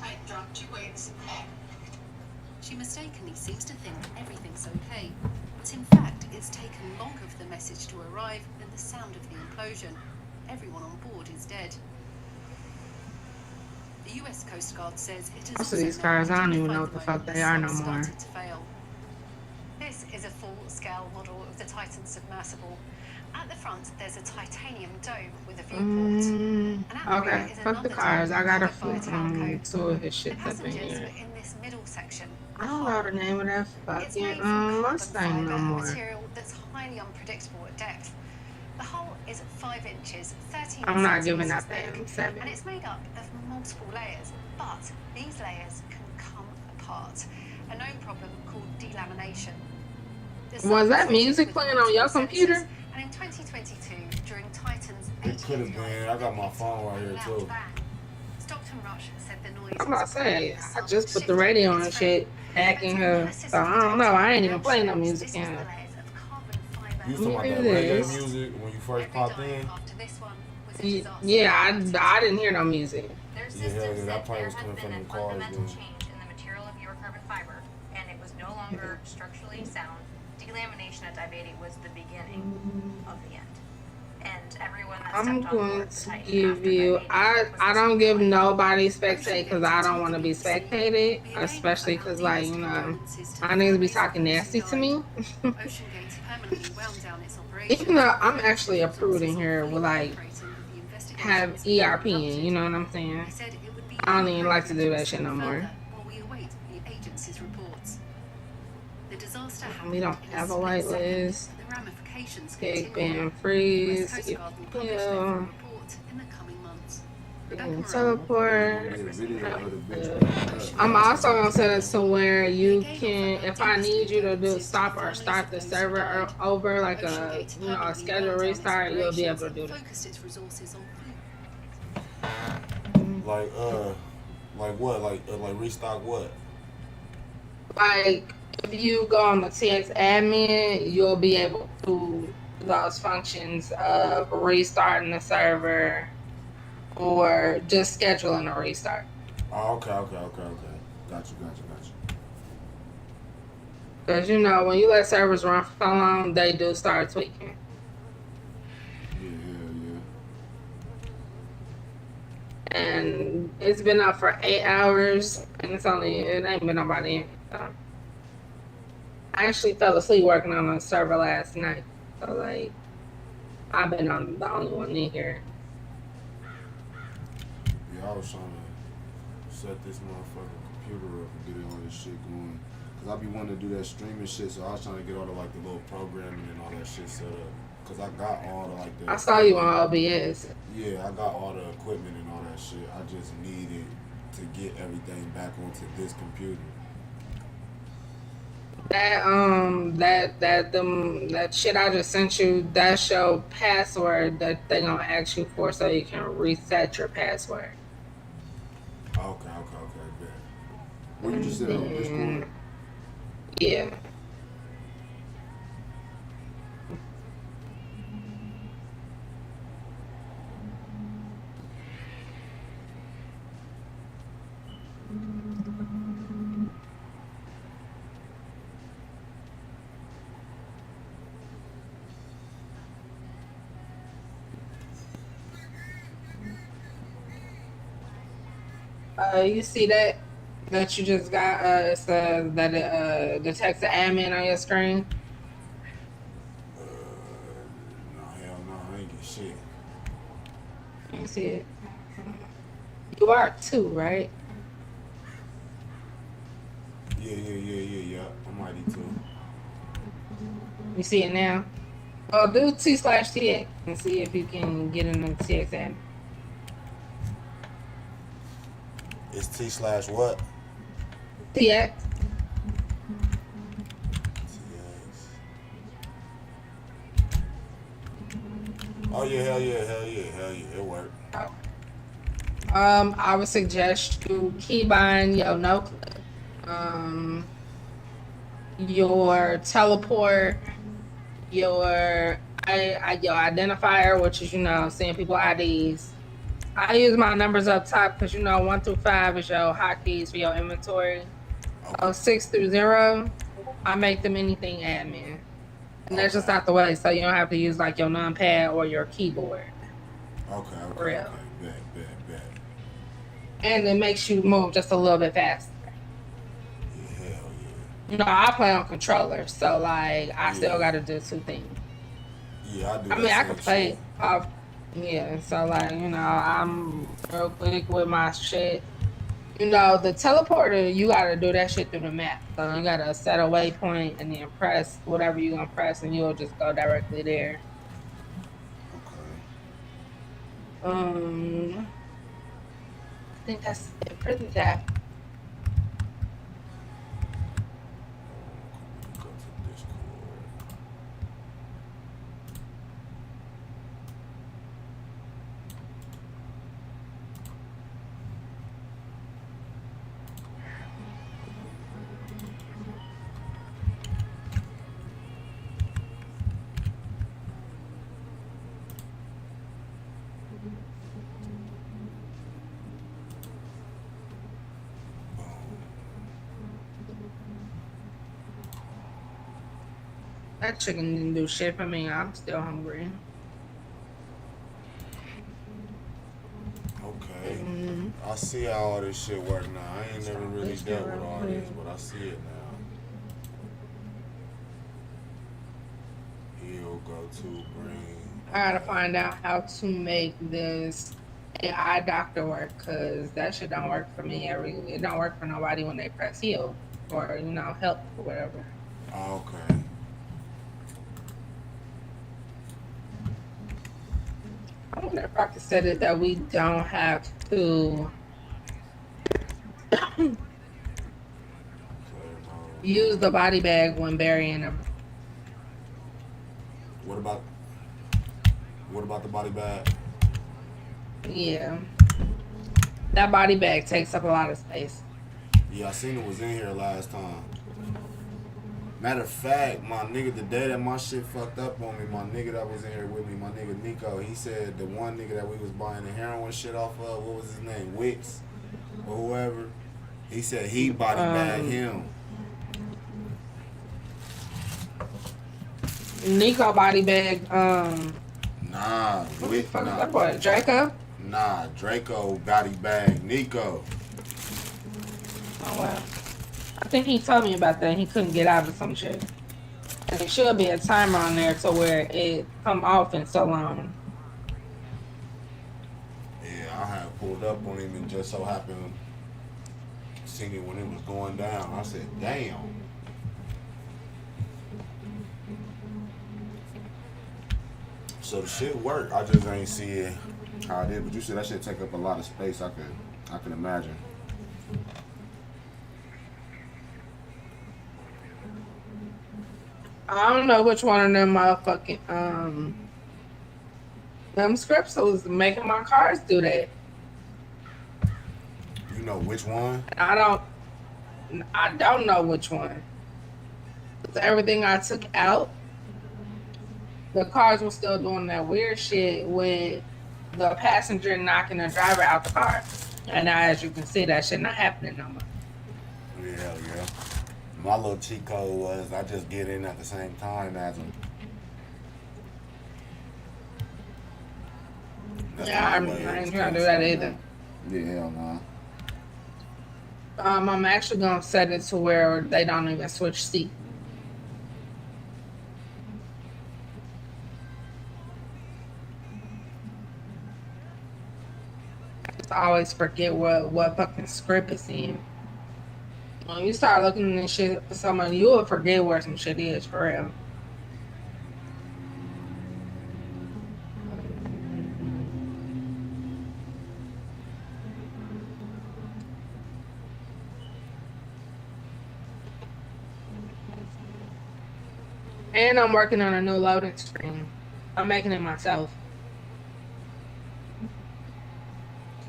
I dropped 2 weights. She mistakenly seems to think everything's okay, but in fact it's taken longer for the message to arrive than the sound of the implosion. Everyone on board is dead. The US Coast Guard says it has most of these cars, I don't even know what the fuck they are no more. started to fail. This is a full-scale model of the Titan submersible. At the front, there's a titanium dome with a viewport. And at the rear Okay, is fuck the another cars. dome I gotta covered by a tailcoat. two of his The shit up in passengers here. were in this middle section. I don't know the name of that It's made fucking from carbon Mustang no fiber, a more. material that's highly unpredictable at depth. The hull is 5 inches, 13 I'm not giving centimeters that thick, thing 7. and it's made up of multiple layers. But these layers can come apart. A known problem called delamination. The Was that surface music with playing on your multiple computer? sensors, and in 2022, during Titan's It could have been. I got my phone right here too. Stockton Rush said the noise I'm about to say, was I just put the radio on and shit back in her. So I don't know. I ain't even playing no music This in was the her. layers of carbon fiber. You was talking about that It reggae is. music when you first Every popped dive in? after this one was a disaster. Yeah, I didn't hear no music. Their Yeah, system hell yeah, said that probably there was had coming been from a them cars, fundamental then. change in the material of your carbon fiber, and it was no longer structurally sound. Delamination at Diverty was the beginning of the end. And everyone that I'm stepped on going board the to Titan give after you. Diverty I was don't give disappointed. nobody spectate because I don't want to be spectated, especially because like I need to be talking nasty to me. Ocean Gate permanently wound down its operation. Even though I'm actually approved in here with like have ERP in, you know what I'm saying? He said it would be I don't even like to do that shit no more. further while we await the agency's reports. The disaster happened We don't in a have a split white second, list. but the ramifications Big continue. Band The Freeze, US Coast Guard will publish their full yeah, report in the coming months. Rebecca and Moran, teleport. Made a video of the bitch. I'm also gonna set it to where you can, if I need you to do stop or start the server over, like a a scheduled restart, you'll be able to do that. focused its resources on Like what? Like restock what? Like if you go on the TX admin, you'll be able to do those functions of restarting the server or just scheduling a restart. Oh, okay. Got you. Because when you let servers run for so long, they do start tweaking. Yeah. And it's been up for 8 hours, and it ain't been nobody in. So. I actually fell asleep working on a server last night, so like I've been on the only one in here. Yeah, I was trying to set this motherfucking computer up and get all this shit going. Cause I be wanting to do that streaming shit, so I was trying to get all the the little programming and all that shit set up. Cause I got all the I saw you on OBS. Yeah, I got all the equipment and all that shit. I just needed to get everything back onto this computer. That shit I just sent you, that's your password that they gonna ask you for so you can reset your password. Okay, bet. Well, you just said it on Discord? Yeah. You see that you just got? It says that it detects the admin on your screen. No, hell no, I ain't get shit. You see it? You are too, right? Yeah. I'm mighty too. You see it now? Well, do T/TX and see if you can get in the TX admin. It's T/what? TX. TX. Oh yeah, hell yeah, it worked. I would suggest you keybind your notebook, your teleport, your your identifier, which is seeing people IDs. I use my numbers up top because 1 through 5 is your hotkeys for your inventory. So 6 through 0, I make them anything admin, and that's just out the way, so you don't have to use like your numpad or your keyboard. Okay. Bet. And it makes you move just a little bit faster. Yeah, hell yeah. I play on controller, so like I still got to do 2 things. Yeah, I do. I mean, I can play off. Yeah, so like I'm real quick with my shit. The teleporter, you gotta do that shit through the map. So you gotta set a waypoint and then press whatever you're gonna press, and you'll just go directly there. Okay. I think that's it. Prison tab. Go to Discord. That chicken didn't do shit for me. I'm still hungry. Okay. I see how all this shit work now. I ain't never really dealt with all this, but I see it now. He'll go to bring. I gotta find out how to make this AI doctor work, because that shit don't work for me. It don't work for nobody when they press heal or help or whatever. Okay. I wonder if I could set it that we don't have to use the body bag when burying them. What about the body bag? Yeah. That body bag takes up a lot of space. Yeah, I seen it was in here last time. Matter of fact, my nigga, the day that my shit fucked up on me, my nigga that was in here with me, my nigga Nico, he said the one nigga that we was buying the heroin shit off of, what was his name, Wicks or whoever, he said he body bagged him. Nico body bag, Nah, that boy, Draco? Nah, Draco body bag Nico. Oh wow. I think he told me about that. He couldn't get out of some shit. And there should be a timer on there to where it come off in so long. Yeah, I had pulled up on him and just so happened seen it when it was going down. I said, damn. So the shit worked. I just ain't see it how I did. But you said that shit take up a lot of space. I can imagine. I don't know which one of them motherfucking them scripts was making my cars do that. You know which one? I don't know which one. 'Cause everything I took out, the cars were still doing that weird shit with the passenger knocking the driver out the car. And now, as you can see, that shit not happening no more. Yeah. My little cheat code was I just get in at the same time as them. Yeah, I ain't trying to do that either. Yeah, hell nah. I'm actually gonna set it to where they don't even switch seat. I just always forget what fucking script it's in. When you start looking at shit for someone, you will forget where some shit is for real. And I'm working on a new loading screen. I'm making it myself.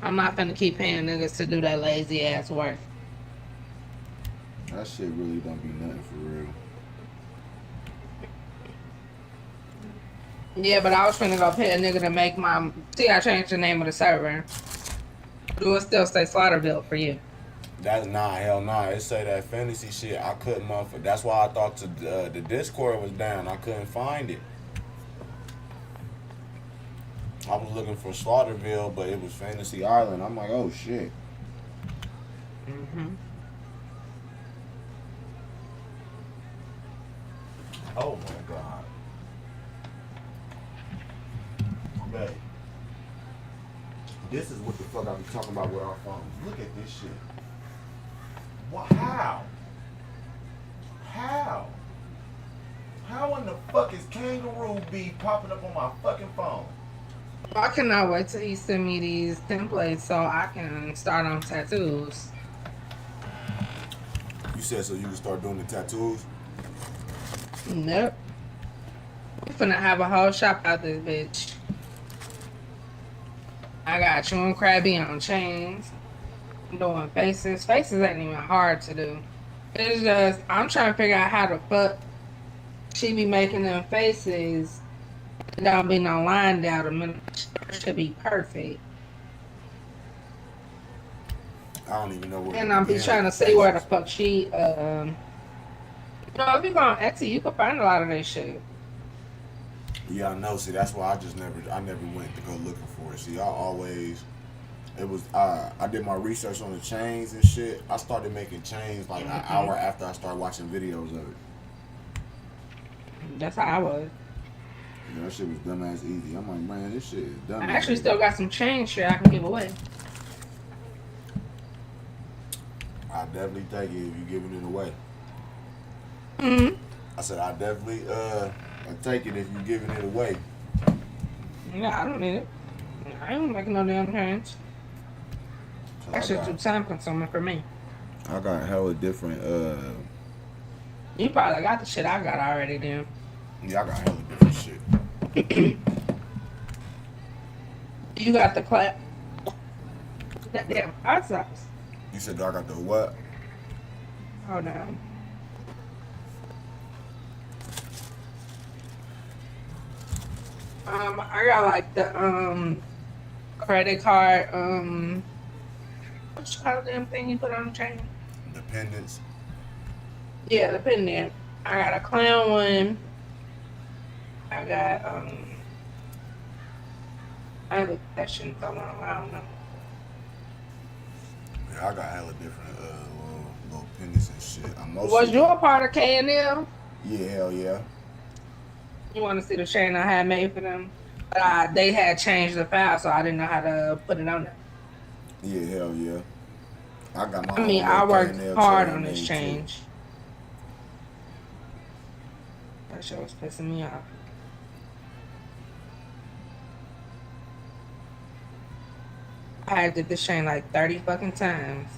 I'm not gonna keep paying niggas to do that lazy ass work. That shit really don't be nothing for real. Yeah, but I was finna go pay a nigga to make my. See, I changed the name of the server. Do it still say Slaughterville for you? That's hell nah. It say that fantasy shit. I couldn't motherfucker. That's why I thought the Discord was down. I couldn't find it. I was looking for Slaughterville, but it was Fantasy Island. I'm like, oh shit. Mm-hmm. Oh my god. Okay. This is what the fuck I be talking about with our phones. Look at this shit. What? How? How in the fuck is Kangaroo Bee popping up on my fucking phone? I cannot wait till he send me these templates so I can start on tattoos. You said so you can start doing the tattoos? Nope. We finna have a whole shop out this bitch. I got chewing crabby on chains. I'm doing faces. Faces ain't even hard to do. It's just, I'm trying to figure out how the fuck she be making them faces. There don't be no line down the middle. It should be perfect. I don't even know where. And I'm be trying to see where the fuck she, you know, if you go on Etsy, you can find a lot of this shit. Yeah, I know. See, that's why I never went to go looking for it. See, I did my research on the chains and shit. I started making chains like an hour after I started watching videos of it. That's how I was. Yeah, that shit was dumbass easy. I'm like, man, this shit is dumb. I actually still got some chain shit I can give away. I definitely take it if you giving it away. Mm-hmm. I said I definitely take it if you giving it away. Yeah, I don't need it. I ain't making no damn change. That shit too time consuming for me. I got hella different You probably got the shit I got already then. yeah, I got hella different shit. You got the clap. That damn hot sauce. You said I got the what? Hold on. I got like the credit card what's the damn thing you put on the chain? Dependence. Yeah, the pendant. I got a clown one. I got I have a question going on. I don't know. Yeah, I got hella different little pendants and shit. Was you a part of K&L? Yeah, hell yeah. You want to see the chain I had made for them? But they had changed the file, so I didn't know how to put it on there. Yeah, hell yeah. I got my. I mean, I worked hard on this change. That shit was pissing me off. I did this chain like 30 fucking times.